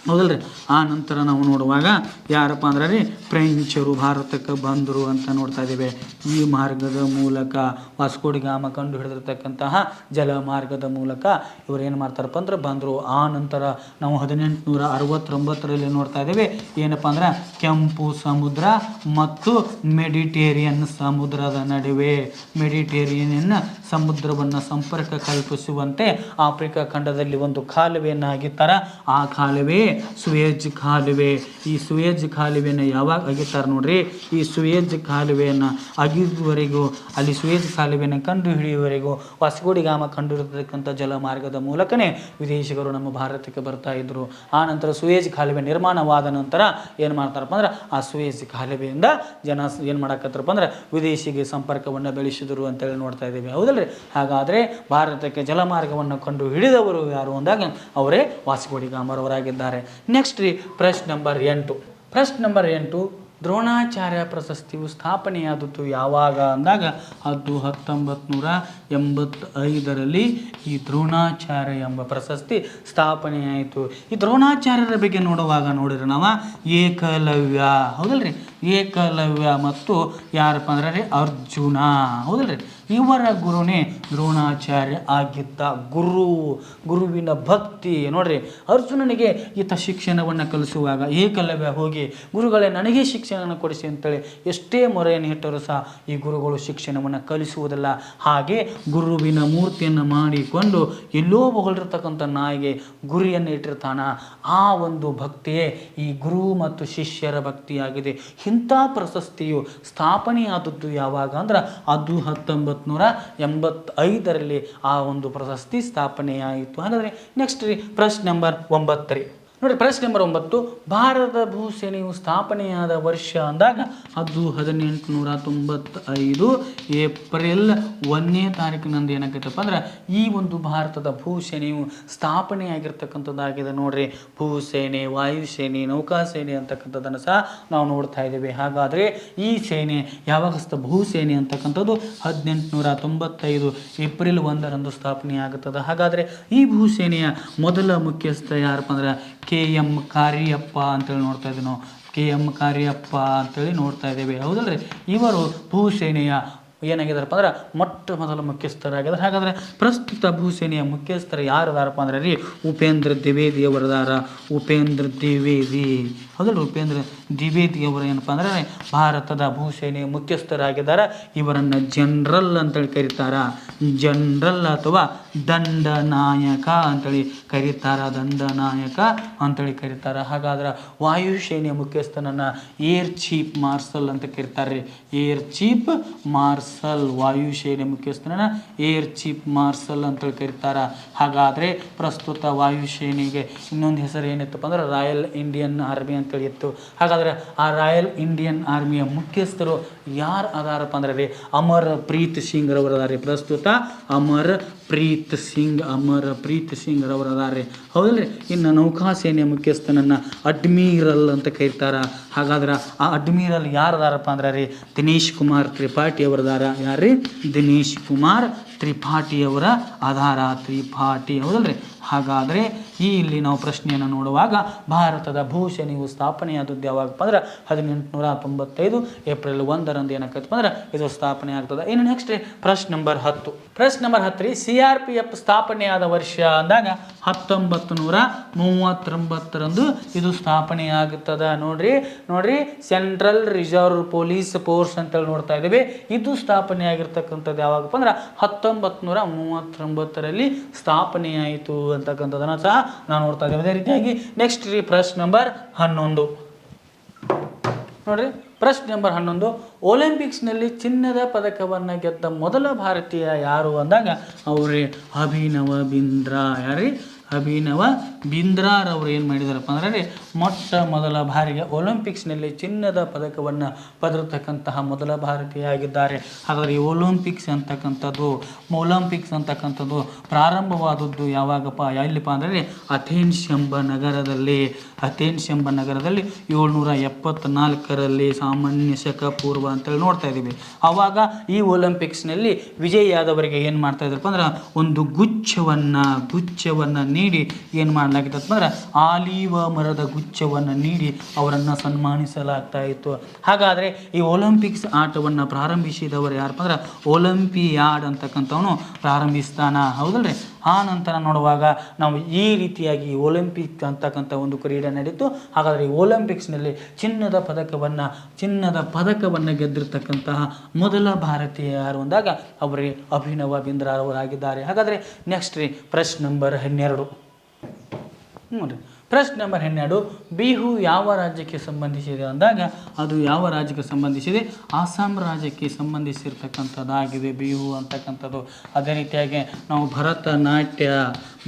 ಹೌದಲ್ರಿ. ಆ ನಂತರ ನಾವು ನೋಡುವಾಗ ಯಾರಪ್ಪ ಅಂದ್ರೆ ರೀ ಫ್ರೆಂಚರು ಭಾರತಕ್ಕೆ ಬಂದರು ಅಂತ ನೋಡ್ತಾ ಇದ್ದೀವಿ. ಈ ಮಾರ್ಗದ ಮೂಲಕ ವಾಸ್ಕೋ ಡಿ ಗಾಮ ಕಂಡು ಹಿಡಿದಿರ್ತಕ್ಕಂತಹ ಜಲ ಮಾರ್ಗದ ಮೂಲಕ ಇವರು ಏನು ಮಾಡ್ತಾರಪ್ಪ ಅಂದ್ರೆ ಬಂದರು. ಆ ನಂತರ ನಾವು 1869ರಲ್ಲಿ ನೋಡ್ತಾ ಇದ್ದೀವಿ ಏನಪ್ಪ ಅಂದ್ರೆ ಕೆಂಪು ಸಮುದ್ರ ಮತ್ತು ಮೆಡಿಟೇರಿಯನ್ ಸಮುದ್ರದ ನಡುವೆ ಮೆಡಿಟೇರಿಯನ್ ಸಮುದ್ರವನ್ನು ಸಂಪರ್ಕ ಕಲ್ಪಿಸುವಂತೆ ಆಫ್ರಿಕಾ ಖಂಡದಲ್ಲಿ ಒಂದು ಕಾಲುವೆಯನ್ನು ಅಗಿತಾರ. ಆ ಕಾಲುವೆ ಸುಯೇಜ್ ಕಾಲುವೆ. ಈ ಸುಯೇಜ್ ಕಾಲುವೆಯನ್ನು ಯಾವಾಗ ಅಗಿತಾರೆ ನೋಡ್ರಿ, ಈ ಸುಯೇಜ್ ಕಾಲುವೆಯನ್ನು ಅಗಿದುವರೆಗೂ ಅಲ್ಲಿ ಸುಯೇಜ್ ಕಾಲುವೆಯನ್ನು ಕಂಡು ಹಿಡಿಯುವವರೆಗೂ ವಾಸ್ಕೋ ಡಿ ಗಾಮ ಕಂಡುಹಿಡಿದಿರ್ತಕ್ಕಂಥ ಜಲಮಾರ್ಗದ ಮೂಲಕನೇ ವಿದೇಶಿಗರು ನಮ್ಮ ಭಾರತಕ್ಕೆ ಬರ್ತಾ ಇದ್ರು. ಆ ನಂತರ ಸುಯೇಜ್ ಕಾಲುವೆ ನಿರ್ಮಾಣವಾದ ನಂತರ ಏನು ಮಾಡ್ತಾರಪ್ಪ ಅಂದ್ರೆ ಆ ಸುಯೇಜ್ ಕಾಲುವೆಯಿಂದ ಜನ ಏನು ಮಾಡಕತ್ತಾರಪ್ಪ ಅಂದ್ರೆ ವಿದೇಶಿಗೆ ಸಂಪರ್ಕವನ್ನು ಬೆಳೆಸಿದರು ಅಂತೇಳಿ ನೋಡ್ತಾ ಇದ್ದೀವಿ ಹೌದಲ್ರಿ. ಹಾಗಾದರೆ ಭಾರತಕ್ಕೆ ಜಲಮಾರ್ಗವನ್ನು ಕಂಡು ಹಿಡಿದವರು ಯಾರು ಅಂದಾಗ ಅವರೇ ವಾಸ್ಕೋ ಡಿ ಗಾಮರವರಾಗಿದ್ದಾರೆ. ನೆಕ್ಸ್ಟ್ ರೀ ಪ್ರಶ್ನೆ ನಂಬರ್ 8. ಪ್ರಶ್ನೆ ನಂಬರ್ 8, ದ್ರೋಣಾಚಾರ್ಯ ಪ್ರಶಸ್ತಿಯು ಸ್ಥಾಪನೆಯಾದದ್ದು ಯಾವಾಗ ಅಂದಾಗ ಅದು 1985ರಲ್ಲಿ ಈ ದ್ರೋಣಾಚಾರ್ಯ ಎಂಬ ಪ್ರಶಸ್ತಿ ಸ್ಥಾಪನೆಯಾಯಿತು. ಈ ದ್ರೋಣಾಚಾರ್ಯರ ಬಗ್ಗೆ ನೋಡುವಾಗ ನೋಡಿದ್ರೆ ನಾವು ಏಕಲವ್ಯ ಹೌದಲ್ರಿ, ಏಕಲವ್ಯ ಮತ್ತು ಯಾರಪ್ಪ ಅಂದ್ರೆ ಅರ್ಜುನ ಹೌದಲ್ರಿ, ಇವರ ಗುರುನೇ ದ್ರೋಣಾಚಾರ್ಯ ಆಗಿದ್ದ. ಗುರುವಿನ ಭಕ್ತಿ ನೋಡ್ರಿ. ಅರ್ಜುನನಿಗೆ ಈತ ಶಿಕ್ಷಣವನ್ನು ಕಲಿಸುವಾಗ ಏಕಲವ್ಯ ಹೋಗಿ ಗುರುಗಳೇ ನನಗೆ ಶಿಕ್ಷಣವನ್ನು ಕೊಡಿಸಿ ಅಂತೇಳಿ ಎಷ್ಟೇ ಮೊರೆಯನ್ನು ಇಟ್ಟರೂ ಸಹ ಈ ಗುರುಗಳು ಶಿಕ್ಷಣವನ್ನು ಕಲಿಸುವುದಿಲ್ಲ. ಹಾಗೆ ಗುರುವಿನ ಮೂರ್ತಿಯನ್ನು ಮಾಡಿಕೊಂಡು ಎಲ್ಲೋ ಹೊಗಳಿರ್ತಕ್ಕಂಥ ನಾಯಿಗೆ ಗುರಿಯನ್ನು ಇಟ್ಟಿರ್ತಾನ. ಆ ಒಂದು ಭಕ್ತಿಯೇ ಈ ಗುರು ಮತ್ತು ಶಿಷ್ಯರ ಭಕ್ತಿಯಾಗಿದೆ. ಇಂಥ ಪ್ರಶಸ್ತಿಯು ಸ್ಥಾಪನೆಯಾದದ್ದು ಯಾವಾಗ ಅಂದ್ರೆ ಅದು 1985ರಲ್ಲಿ ಆ ಒಂದು ಪ್ರಶಸ್ತಿ ಸ್ಥಾಪನೆಯಾಯಿತು. ಹಾಗಾದರೆ ನೆಕ್ಸ್ಟ್ ರೀ ಪ್ರಶ್ನೆ ನಂಬರ್ 9 ರೀ ನೋಡಿ ಪ್ರಶ್ನೆ ನಂಬರ್ 9, ಭಾರತದ ಭೂಸೇನೆಯು ಸ್ಥಾಪನೆಯಾದ ವರ್ಷ ಅಂದಾಗ ಅದು 1895 ಏಪ್ರಿಲ್ 1ನೇ ತಾರೀಕಿನಂದು ಏನಾಗೈತಪ್ಪ ಅಂದ್ರೆ ಈ ಒಂದು ಭಾರತದ ಭೂಸೇನೆಯು ಸ್ಥಾಪನೆಯಾಗಿರ್ತಕ್ಕಂಥದ್ದಾಗಿದೆ. ನೋಡ್ರಿ, ಭೂಸೇನೆ, ವಾಯುಸೇನೆ, ನೌಕಾಸೇನೆ ಅಂತಕ್ಕಂಥದ್ದನ್ನು ಸಹ ನಾವು ನೋಡ್ತಾ ಇದ್ದೇವೆ. ಹಾಗಾದರೆ ಈ ಸೇನೆ ಯಾವಾಗ ಭೂಸೇನೆ ಅಂತಕ್ಕಂಥದ್ದು 1895 ಏಪ್ರಿಲ್ 1ರಂದು ಸ್ಥಾಪನೆಯಾಗುತ್ತದೆ. ಹಾಗಾದರೆ ಈ ಭೂಸೇನೆಯ ಮೊದಲ ಮುಖ್ಯಸ್ಥ ಯಾರಪ್ಪ ಅಂದ್ರೆ KM ಕಾರ್ಯಪ್ಪ ಅಂತೇಳಿ ನೋಡ್ತಾ ಇದ್ದೀವಿ ನಾವು. KM ಕಾರ್ಯಪ್ಪ ಅಂತೇಳಿ ನೋಡ್ತಾ ಇದ್ದೇವೆ, ಹೌದಲ್ರಿ. ಇವರು ಭೂಸೇನೆಯ ಏನಾಗಿದಾರಪ್ಪ ಅಂದ್ರೆ ಮೊಟ್ಟ ಮೊದಲ ಮುಖ್ಯಸ್ಥರಾಗಿದ್ದಾರೆ. ಹಾಗಾದರೆ ಪ್ರಸ್ತುತ ಭೂಸೇನೆಯ ಮುಖ್ಯಸ್ಥರು ಯಾರದಾರಪ್ಪ ಅಂದ್ರೆ ರೀ ಉಪೇಂದ್ರ ದ್ವಿವೇದಿ ಅವರದಾರ. ಉಪೇಂದ್ರ ದ್ವಿವೇದಿ, ಹೌದಲ್ಲ, ಉಪೇಂದ್ರ ದ್ವಿವೇದಿ ಅವರು ಏನಪ್ಪ ಅಂದ್ರೆ ಭಾರತದ ಭೂಸೇನೆಯ ಮುಖ್ಯಸ್ಥರಾಗಿದ್ದಾರೆ. ಇವರನ್ನು ಜನರಲ್ ಅಂತೇಳಿ ಕರೀತಾರ. ಜನರಲ್ ಅಥವಾ ದಂಡನಾಯಕ ಅಂತೇಳಿ ಕರೀತಾರ. ದಂಡನಾಯಕ ಅಂತೇಳಿ ಕರೀತಾರ. ಹಾಗಾದ್ರೆ ವಾಯುಸೇನೆಯ ಮುಖ್ಯಸ್ಥನನ್ನು ಏರ್ ಚೀಫ್ ಮಾರ್ಷಲ್ ಅಂತ ಕರೀತಾರೆ. ಏರ್ ಚೀಫ್ ಮಾರ್ಷಲ್, ವಾಯುಸೇನೆ ಮುಖ್ಯಸ್ಥನನ್ನ ಏರ್ ಚೀಫ್ ಮಾರ್ಷಲ್ ಅಂತೇಳಿ ಕರೀತಾರ. ಹಾಗಾದರೆ ಪ್ರಸ್ತುತ ವಾಯುಸೇನೆಗೆ ಇನ್ನೊಂದು ಹೆಸರು ಏನಿತ್ತಪ್ಪ ಅಂದ್ರೆ ರಾಯಲ್ ಇಂಡಿಯನ್ ಆರ್ಮಿ ಅಂತೇಳಿ ಇತ್ತು. ಹಾಗಾದರೆ ಆ ರಾಯಲ್ ಇಂಡಿಯನ್ ಆರ್ಮಿಯ ಮುಖ್ಯಸ್ಥರು ಯಾರು ಅದಾರಪ್ಪ ಅಂದ್ರೆ ರೀ ಅಮರ್ ಪ್ರೀತ್ ಸಿಂಗ್ ರವರು ಅದಾರೆ. ಪ್ರಸ್ತುತ ಅಮರ್ ಪ್ರೀತ್ ಸಿಂಗ್ ರವರು ಅದಾರೆ, ಹೌದಲ್ರಿ. ಇನ್ನು ನೌಕಾಸೇನೆಯ ಮುಖ್ಯಸ್ಥನನ್ನು ಅಡ್ಮಿರಲ್ ಅಂತ ಕರೀತಾರ. ಹಾಗಾದ್ರೆ ಆ ಅಡ್ಮಿರಲ್ ಯಾರದಾರಪ್ಪ ಅಂದ್ರೆ ರೀ ದಿನೇಶ್ ಕುಮಾರ್ ತ್ರಿಪಾಠಿ ಅವರದಾರ. ಯಾರ್ರಿ? ದಿನೇಶ್ ಕುಮಾರ್ ತ್ರಿಪಾಠಿ ಅವರ ಆಧಾರ. ತ್ರಿಪಾಠಿ, ಹೌದಲ್ರಿ. ಹಾಗಾದರೆ ಇಲ್ಲಿ ನಾವು ಪ್ರಶ್ನೆಯನ್ನು ನೋಡುವಾಗ ಭಾರತದ ಭೂಸೇನೆಯು ಸ್ಥಾಪನೆಯಾದದ್ದು ಯಾವಾಗಪ್ಪ ಅಂದ್ರೆ 1895 ಏಪ್ರಿಲ್ 1ರಂದು ಏನಾಗ್ತೈತಪ್ಪ ಅಂದ್ರೆ ಇದು ಸ್ಥಾಪನೆ ಆಗ್ತದೆ. ಇನ್ನು ನೆಕ್ಸ್ಟ್ ಪ್ರಶ್ನೆ ನಂಬರ್ 10. ಪ್ರಶ್ನೆ ನಂಬರ್ 10 CRPF ಸ್ಥಾಪನೆಯಾದ ವರ್ಷ ಅಂದಾಗ 1939ರಂದು ಇದು ಸ್ಥಾಪನೆಯಾಗುತ್ತದೆ. ನೋಡ್ರಿ ಸೆಂಟ್ರಲ್ ರಿಸರ್ವ್ ಪೊಲೀಸ್ ಫೋರ್ಸ್ ಅಂತೇಳಿ ನೋಡ್ತಾ ಇದ್ದೇವೆ. ಇದು ಸ್ಥಾಪನೆ ಆಗಿರ್ತಕ್ಕಂಥದ್ದು ಯಾವಾಗಪ್ಪ ಅಂದ್ರೆ 1939ರಲ್ಲಿ ಸ್ಥಾಪನೆಯಾಯಿತು ಅಂತಕ್ಕಂಥದ್ದನ್ನು ಸಹ ನಾವು ನೋಡ್ತಾ ಇದ್ದೇವೆ. ಅದೇ ರೀತಿಯಾಗಿ ನೆಕ್ಸ್ಟ್ ರೀ ಪ್ರಶ್ನೆ ನಂಬರ್ 11. ನೋಡ್ರಿ ಪ್ರಶ್ನೆ ನಂಬರ್ 11, ಒಲಿಂಪಿಕ್ಸ್ನಲ್ಲಿ ಚಿನ್ನದ ಪದಕವನ್ನು ಗೆದ್ದ ಮೊದಲ ಭಾರತೀಯ ಯಾರು ಅಂದಾಗ ಅವರೇ ಅಭಿನವ ಬಿಂದ್ರಾ. ಯಾರೀ? ಅಭಿನವ ಬಿಂದ್ರಾರವರು ಏನು ಮಾಡಿದಾರಪ್ಪ ಅಂದ್ರೆ ಮೊಟ್ಟ ಮೊದಲ ಬಾರಿಗೆ ಒಲಿಂಪಿಕ್ಸ್ನಲ್ಲಿ ಚಿನ್ನದ ಪದಕವನ್ನು ಪಡೆದಿರ್ತಕ್ಕಂತಹ ಮೊದಲ ಭಾರತೀಯ ಆಗಿದ್ದಾರೆ. ಹಾಗಾದರೆ ಈ ಒಲಿಂಪಿಕ್ಸ್ ಅಂತಕ್ಕಂಥದ್ದು ಪ್ರಾರಂಭವಾದದ್ದು ಯಾವಾಗಪ್ಪ ಎಲ್ಲಿಪ್ಪ ಅಂದರೆ ಅಥೆನ್ಸ್ ಎಂಬ ನಗರದಲ್ಲಿ 774ರಲ್ಲಿ ಸಾಮಾನ್ಯ ಶಕ ಪೂರ್ವ ಅಂತೇಳಿ ನೋಡ್ತಾ ಇದ್ದೀವಿ. ಆವಾಗ ಈ ಒಲಿಂಪಿಕ್ಸ್ನಲ್ಲಿ ವಿಜಯಿಯಾದವರಿಗೆ ಏನು ಮಾಡ್ತಾ ಇದ್ರಪ್ಪ ಅಂದ್ರೆ ಒಂದು ಗುಚ್ಛವನ್ನು ನೀಡಿ ಏನು ಮಾಡಲಾಗಿತ್ತಪ್ಪ ಅಂದ್ರೆ ಆಲಿವ ಮರದ ಗುಚ್ಛವನ್ನು ನೀಡಿ ಅವರನ್ನು ಸನ್ಮಾನಿಸಲಾಗ್ತಾ ಇತ್ತು. ಹಾಗಾದರೆ ಈ ಒಲಿಂಪಿಕ್ಸ್ ಆಟವನ್ನು ಪ್ರಾರಂಭಿಸಿದವರು ಯಾರಪ್ಪ ಅಂದ್ರೆ ಒಲಿಂಪಿಯಾಡ್ ಅಂತಕ್ಕಂಥವನು ಪ್ರಾರಂಭಿಸ್ತಾನ, ಹೌದಲ್ರಿ. ಆ ನಂತರ ನೋಡುವಾಗ ನಾವು ಈ ರೀತಿಯಾಗಿ ಒಲಿಂಪಿಕ್ ಅಂತಕ್ಕಂಥ ಒಂದು ಕ್ರೀಡೆ ನಡೀತು. ಹಾಗಾದರೆ ಈ ಒಲಿಂಪಿಕ್ಸ್ನಲ್ಲಿ ಚಿನ್ನದ ಪದಕವನ್ನು ಗೆದ್ದಿರ್ತಕ್ಕಂತಹ ಮೊದಲ ಭಾರತೀಯ ಯಾರು ಅಂದಾಗ ಅವರೇ ಅಭಿನವ ಬಿಂದ್ರಾರವರಾಗಿದ್ದಾರೆ. ಹಾಗಾದರೆ ನೆಕ್ಸ್ಟ್ ರೀ ಪ್ರಶ್ನೆ ನಂಬರ್ 12. ನೋಡಿರಿ ಪ್ರಶ್ನೆ ನಂಬರ್ 12, ಬಿಹು ಯಾವ ರಾಜ್ಯಕ್ಕೆ ಸಂಬಂಧಿಸಿದೆ ಅಂದಾಗ ಅದು ಯಾವ ರಾಜ್ಯಕ್ಕೆ ಸಂಬಂಧಿಸಿದೆ? ಅಸ್ಸಾಂ ರಾಜ್ಯಕ್ಕೆ ಸಂಬಂಧಿಸಿರ್ತಕ್ಕಂಥದ್ದಾಗಿದೆ ಬಿಹು ಅಂತಕ್ಕಂಥದ್ದು. ಅದೇ ರೀತಿಯಾಗಿ ನಾವು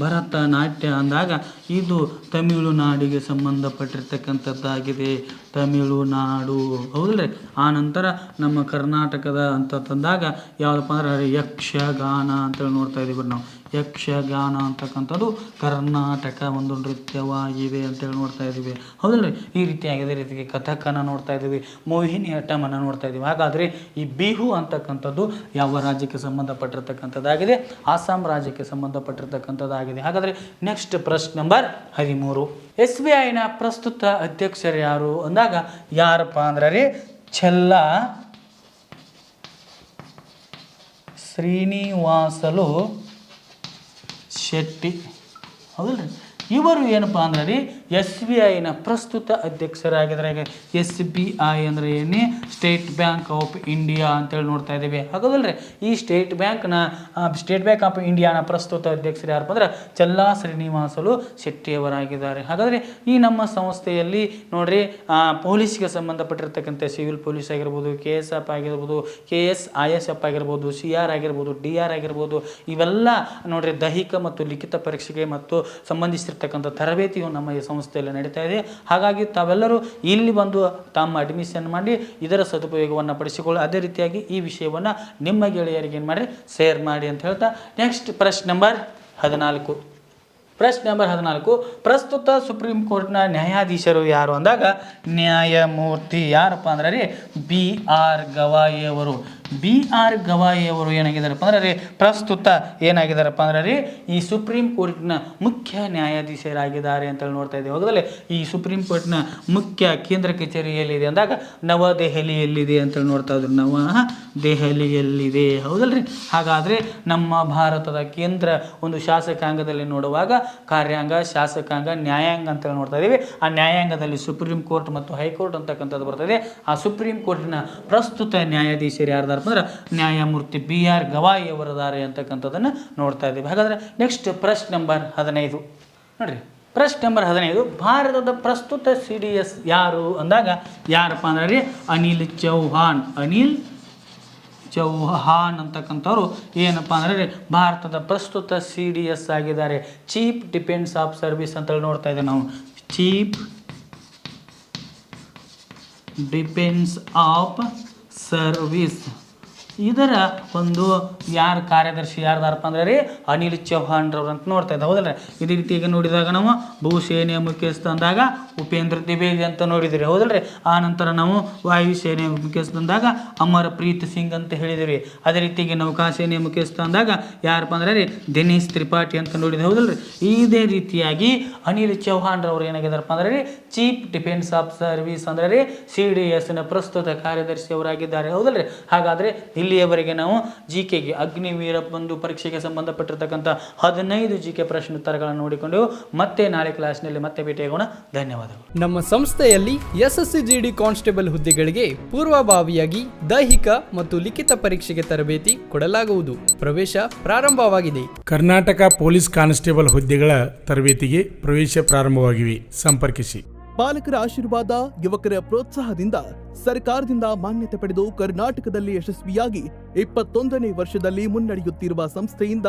ಭರತನಾಟ್ಯ ಅಂದಾಗ ಇದು ತಮಿಳುನಾಡಿಗೆ ಸಂಬಂಧಪಟ್ಟಿರ್ತಕ್ಕಂಥದ್ದಾಗಿದೆ. ತಮಿಳುನಾಡು, ಹೌದಲ್ರಿ. ಆ ನಂತರ ನಮ್ಮ ಕರ್ನಾಟಕದ ಅಂತ ತಂದಾಗ ಯಾವುದಪ್ಪ ಅಂದ್ರೆ ಯಕ್ಷಗಾನ ಅಂತೇಳಿ ನೋಡ್ತಾ ಇದ್ದೀವಿ ನಾವು. ಯಕ್ಷಗಾನ ಅಂತಕ್ಕಂಥದ್ದು ಕರ್ನಾಟಕ ಒಂದು ನೃತ್ಯವಾಗಿದೆ ಅಂತೇಳಿ ನೋಡ್ತಾ ಇದ್ದೀವಿ, ಹೌದಲ್ರಿ. ಈ ರೀತಿಯಾಗಿದೆ. ರೀತಿಗೆ ಕಥಕನ್ನು ನೋಡ್ತಾ ಇದ್ದೀವಿ, ಮೋಹಿನಿ ಆಟಮನ್ನು ನೋಡ್ತಾ ಇದ್ದೀವಿ. ಹಾಗಾದರೆ ಈ ಬಿಹು ಅಂತಕ್ಕಂಥದ್ದು ಯಾವ ರಾಜ್ಯಕ್ಕೆ ಸಂಬಂಧಪಟ್ಟಿರ್ತಕ್ಕಂಥದ್ದಾಗಿದೆ? ಅಸ್ಸಾಂ ರಾಜ್ಯಕ್ಕೆ ಸಂಬಂಧಪಟ್ಟಿರ್ತಕ್ಕಂಥದ್ದಾಗಿದೆ. ಹಾಗಾದರೆ ನೆಕ್ಸ್ಟ್ ಪ್ರಶ್ನೆ ನಂಬರ್ 13, SBIನ ಪ್ರಸ್ತುತ ಅಧ್ಯಕ್ಷರು ಯಾರು ಅಂದಾಗ ಯಾರಪ್ಪ ಅಂದ್ರೆ ರೀ ಚೆಲ್ಲಾ ಶ್ರೀನಿವಾಸಲು ಶೆಟ್ಟಿ, ಹೌದಲ್ರಿ. ಇವರು ಏನಪ್ಪ ಅಂದ್ರೆ ರೀ SBIನ ಪ್ರಸ್ತುತ ಅಧ್ಯಕ್ಷರಾಗಿದ್ದಾರೆ. SBI ಅಂದರೆ ಏನೇ ಸ್ಟೇಟ್ ಬ್ಯಾಂಕ್ ಆಫ್ ಇಂಡಿಯಾ ಅಂತೇಳಿ ನೋಡ್ತಾ ಇದ್ದೀವಿ, ಹಾಗದಲ್ರಿ. ಈ ಸ್ಟೇಟ್ ಬ್ಯಾಂಕ್ ಆಫ್ ಇಂಡಿಯಾನ ಪ್ರಸ್ತುತ ಅಧ್ಯಕ್ಷರು ಯಾರಪ್ಪ ಅಂದ್ರೆ ಚೆಲ್ಲಾ ಶ್ರೀನಿವಾಸಲು ಶೆಟ್ಟಿಯವರಾಗಿದ್ದಾರೆ. ಹಾಗಾದರೆ ಈ ನಮ್ಮ ಸಂಸ್ಥೆಯಲ್ಲಿ ನೋಡ್ರಿ ಪೊಲೀಸ್ಗೆ ಸಂಬಂಧಪಟ್ಟಿರ್ತಕ್ಕಂಥ ಸಿವಿಲ್ ಪೊಲೀಸ್ ಆಗಿರ್ಬೋದು, KSF ಆಗಿರ್ಬೋದು, KSISF ಆಗಿರ್ಬೋದು, CR ಆಗಿರ್ಬೋದು, DR ಆಗಿರ್ಬೋದು, ಇವೆಲ್ಲ ನೋಡ್ರಿ ದೈಹಿಕ ಮತ್ತು ಲಿಖಿತ ಪರೀಕ್ಷೆಗೆ ಮತ್ತು ಸಂಬಂಧಿಸಿರ್ತಕ್ಕಂಥ ತರಬೇತಿಯು ನಮ್ಮ ಸಂಸ್ಥೆಯಲ್ಲಿ ನಡೀತಾ ಇದೆ. ಹಾಗಾಗಿ ತಾವೆಲ್ಲರೂ ಇಲ್ಲಿ ಬಂದು ತಮ್ಮ ಅಡ್ಮಿಷನ್ ಮಾಡಿ ಇದರ ಸದುಪಯೋಗವನ್ನು ಪಡಿಸಿಕೊಳ್ಳಿ. ಅದೇ ರೀತಿಯಾಗಿ ಈ ವಿಷಯವನ್ನು ನಿಮ್ಮ ಗೆಳೆಯರಿಗೆ ಏನು ಮಾಡಿ ಶೇರ್ ಮಾಡಿ ಅಂತ ಹೇಳ್ತಾ ನೆಕ್ಸ್ಟ್ ಪ್ರಶ್ನೆ ನಂಬರ್ 14. ಪ್ರಶ್ನೆ ನಂಬರ್ 14, ಪ್ರಸ್ತುತ ಸುಪ್ರೀಂ ಕೋರ್ಟ್ನ ನ್ಯಾಯಾಧೀಶರು ಯಾರು ಅಂದಾಗ ನ್ಯಾಯಮೂರ್ತಿ ಯಾರಪ್ಪ ಅಂದ್ರೆ ರೀ BR ಗವಾಯಿ ಅವರು. BR ಗವಾಯಿ ಅವರು ಏನಾಗಿದ್ದಾರಪ್ಪ ಅಂದ್ರೆ ರೀ ಪ್ರಸ್ತುತ ಏನಾಗಿದ್ದಾರಪ್ಪ ಅಂದ್ರೆ ರೀ ಈ ಸುಪ್ರೀಂ ಕೋರ್ಟ್ನ ಮುಖ್ಯ ನ್ಯಾಯಾಧೀಶರಾಗಿದ್ದಾರೆ ಅಂತೇಳಿ ನೋಡ್ತಾ ಇದ್ದೀವಿ. ಹೌದಲ್ಲೇ ಈ ಸುಪ್ರೀಂ ಕೋರ್ಟ್ನ ಮುಖ್ಯ ಕೇಂದ್ರ ಕಚೇರಿ ಎಲ್ಲಿದೆ ಅಂದಾಗ ನವದೆಹಲಿಯಲ್ಲಿದೆ ಅಂತೇಳಿ ನೋಡ್ತಾ ಇದ್ರು. ನವದೆಹಲಿಯಲ್ಲಿದೆ ಹೌದಲ್ರಿ. ಹಾಗಾದರೆ ನಮ್ಮ ಭಾರತದ ಕೇಂದ್ರ ಒಂದು ಶಾಸಕಾಂಗದಲ್ಲಿ ನೋಡುವಾಗ ಕಾರ್ಯಾಂಗ, ಶಾಸಕಾಂಗ, ನ್ಯಾಯಾಂಗ ಅಂತೇಳಿ ನೋಡ್ತಾ ಇದ್ದೀವಿ. ಆ ನ್ಯಾಯಾಂಗದಲ್ಲಿ ಸುಪ್ರೀಂ ಕೋರ್ಟ್ ಮತ್ತು ಹೈಕೋರ್ಟ್ ಅಂತಕ್ಕಂಥದ್ದು ಬರ್ತದೆ. ಆ ಸುಪ್ರೀಂ ಕೋರ್ಟಿನ ಪ್ರಸ್ತುತ ನ್ಯಾಯಾಧೀಶರು ಯಾರ್ದಾರಪ್ಪ ಅಂದ್ರೆ ನ್ಯಾಯಮೂರ್ತಿ BR ಗವಾಯಿ ಅವರದಾರೆ ಅಂತಕ್ಕಂಥದ್ದನ್ನು ನೋಡ್ತಾ ಇದ್ದೀವಿ. ಹಾಗಾದರೆ ನೆಕ್ಸ್ಟ್ ಪ್ರಶ್ನೆ ನಂಬರ್ 15 ನೋಡ್ರಿ. ಪ್ರಶ್ನೆ ನಂಬರ್ 15, ಭಾರತದ ಪ್ರಸ್ತುತ CDS ಯಾರು ಅಂದಾಗ ಯಾರಪ್ಪ ಅಂದ್ರೆ ರೀ ಅನಿಲ್ ಚೌಹಾಣ್. ಅನಿಲ್ ಚೌಹಾಣ್ ಅಂತಕ್ಕಂಥವ್ರು ಏನಪ್ಪ ಅಂದರೆ ಭಾರತದ ಪ್ರಸ್ತುತ CDS ಆಗಿದ್ದಾರೆ. ಚೀಫ್ ಡಿಫೆನ್ಸ್ ಆಫ್ ಸರ್ವಿಸ್ ಅಂತೇಳಿ ನೋಡ್ತಾ ಇದ್ದೇವೆ ನಾವು. ಚೀಫ್ ಡಿಫೆನ್ಸ್ ಆಫ್ ಸರ್ವಿಸ್ ಇದರ ಒಂದು ಯಾರು ಕಾರ್ಯದರ್ಶಿ ಯಾರ್ದಾರಪ್ಪ ಅಂದ್ರೆ ರೀ ಅನಿಲ್ ಚೌಹಾಣ್ ರವ್ರು ಅಂತ ನೋಡ್ತಾ ಇದ್ದ. ಹೌದಲ್ಲ. ಇದೇ ರೀತಿಯಾಗಿ ನೋಡಿದಾಗ ನಾವು ಭೂಸೇನೆಯ ಮುಖ್ಯಸ್ಥ ಅಂದಾಗ ಉಪೇಂದ್ರ ದ್ವಿವೇದಿ ಅಂತ ನೋಡಿದಿರಿ. ಹೌದಲ್ರಿ. ಆ ನಂತರ ನಾವು ವಾಯುಸೇನೆಯ ಮುಖ್ಯಸ್ಥ ಅಂದಾಗ ಅಮರಪ್ರೀತ್ ಸಿಂಗ್ ಅಂತ ಹೇಳಿದಿರಿ. ಅದೇ ರೀತಿಯಾಗಿ ನೌಕಾಸೇನೆಯ ಮುಖ್ಯಸ್ಥ ಅಂದಾಗ ಯಾರಪ್ಪ ಅಂದ್ರೆ ರೀ ದಿನೇಶ್ ತ್ರಿಪಾಠಿ ಅಂತ ನೋಡಿದ್ವಿ. ಹೌದಲ್ರಿ. ಇದೇ ರೀತಿಯಾಗಿ ಅನಿಲ್ ಚೌಹಾಣ್ ರವ್ರು ಏನಾಗಿದ್ದಾರಪ್ಪ ಅಂದ್ರೆ ರೀ ಚೀಫ್ ಡಿಫೆನ್ಸ್ ಆಫ್ ಸರ್ವಿಸ್ ಅಂದ್ರೆ ರೀ CDSನ ಪ್ರಸ್ತುತ ಕಾರ್ಯದರ್ಶಿ ಅವರಾಗಿದ್ದಾರೆ. ಹೌದಲ್ರಿ. ಹಾಗಾದರೆ ಇಲ್ಲಿಯವರೆಗೆ ನಾವು GKಗೆ ಅಗ್ನಿವೀರ ಒಂದು ಪರೀಕ್ಷೆಗೆ ಸಂಬಂಧಪಟ್ಟಿರ್ತಕ್ಕಂಥ 15 GK ಪ್ರಶ್ನೆ ಉತ್ತರಗಳನ್ನು ನೋಡಿಕೊಂಡೆವು. ಮತ್ತೆ ನಾಳೆ ಕ್ಲಾಸ್ನಲ್ಲಿ ಮತ್ತೆ ಭೇಟಿಯಾಗೋಣ. ಧನ್ಯವಾದಗಳು. ನಮ್ಮ ಸಂಸ್ಥೆಯಲ್ಲಿ SSC GD ಕಾನ್ಸ್ಟೇಬಲ್ ಹುದ್ದೆಗಳಿಗೆ ಪೂರ್ವಭಾವಿಯಾಗಿ ದೈಹಿಕ ಮತ್ತು ಲಿಖಿತ ಪರೀಕ್ಷೆಗೆ ತರಬೇತಿ ಕೊಡಲಾಗುವುದು. ಪ್ರವೇಶ ಪ್ರಾರಂಭವಾಗಿದೆ. ಕರ್ನಾಟಕ ಪೊಲೀಸ್ ಕಾನ್ಸ್ಟೇಬಲ್ ಹುದ್ದೆಗಳ ತರಬೇತಿಗೆ ಪ್ರವೇಶ ಪ್ರಾರಂಭವಾಗಿವೆ. ಸಂಪರ್ಕಿಸಿ. ಪಾಲಕರ ಆಶೀರ್ವಾದ, ಯುವಕರ ಪ್ರೋತ್ಸಾಹದಿಂದ ಸರ್ಕಾರದಿಂದ ಮಾನ್ಯತೆ ಪಡೆದು ಕರ್ನಾಟಕದಲ್ಲಿ ಯಶಸ್ವಿಯಾಗಿ 21ನೇ ವರ್ಷದಲ್ಲಿ ಮುನ್ನಡೆಯುತ್ತಿರುವ ಸಂಸ್ಥೆಯಿಂದ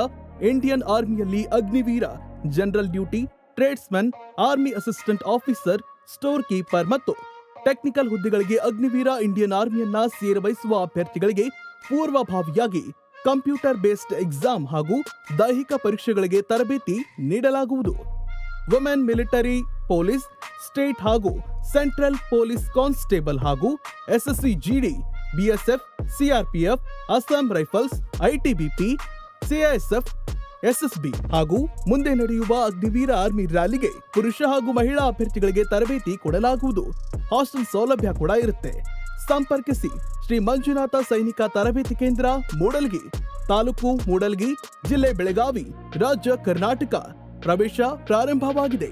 ಇಂಡಿಯನ್ ಆರ್ಮಿಯಲ್ಲಿ Agniveer, general duty, tradesman, army assistant officer, store keeper ಮತ್ತು ಟೆಕ್ನಿಕಲ್ ಹುದ್ದೆಗಳಿಗೆ ಅಗ್ನಿವೀರ ಇಂಡಿಯನ್ ಆರ್ಮಿಯನ್ನ ಸೇರಬಯಸುವ ಅಭ್ಯರ್ಥಿಗಳಿಗೆ ಪೂರ್ವಭಾವಿಯಾಗಿ ಕಂಪ್ಯೂಟರ್ ಬೇಸ್ಡ್ ಎಕ್ಸಾಮ್ ಹಾಗೂ ದೈಹಿಕ ಪರೀಕ್ಷೆಗಳಿಗೆ ತರಬೇತಿ ನೀಡಲಾಗುವುದು. ವುಮೆನ್ ಮಿಲಿಟರಿ, ಪೊಲೀಸ್, ಸ್ಟೇಟ್ ಹಾಗೂ ಸೆಂಟ್ರಲ್ ಪೊಲೀಸ್ ಕಾನ್ಸ್ಟೇಬಲ್ ಹಾಗೂ SSC GD, BSF, CRPF, Assam rifles, ITBP, CISF, SSB ಹಾಗೂ ಮುಂದೆ ನಡೆಯುವ ಅಗ್ನಿವೀರ ಆರ್ಮಿ ರ್ಯಾಲಿಗೆ ಪುರುಷ ಹಾಗೂ ಮಹಿಳಾ ಅಭ್ಯರ್ಥಿಗಳಿಗೆ ತರಬೇತಿ ಕೊಡಲಾಗುವುದು. ಹಾಸ್ಟೆಲ್ ಸೌಲಭ್ಯ ಕೂಡ ಇರುತ್ತೆ. ಸಂಪರ್ಕಿಸಿ ಶ್ರೀ ಮಂಜುನಾಥ ಸೈನಿಕ ತರಬೇತಿ ಕೇಂದ್ರ, ಮೂಡಲ್ಗಿ, ತಾಲೂಕು ಮೂಡಲ್ಗಿ, ಜಿಲ್ಲೆ ಬೆಳಗಾವಿ, ರಾಜ್ಯ ಕರ್ನಾಟಕ. ಪ್ರವೇಶ ಪ್ರಾರಂಭವಾಗಿದೆ.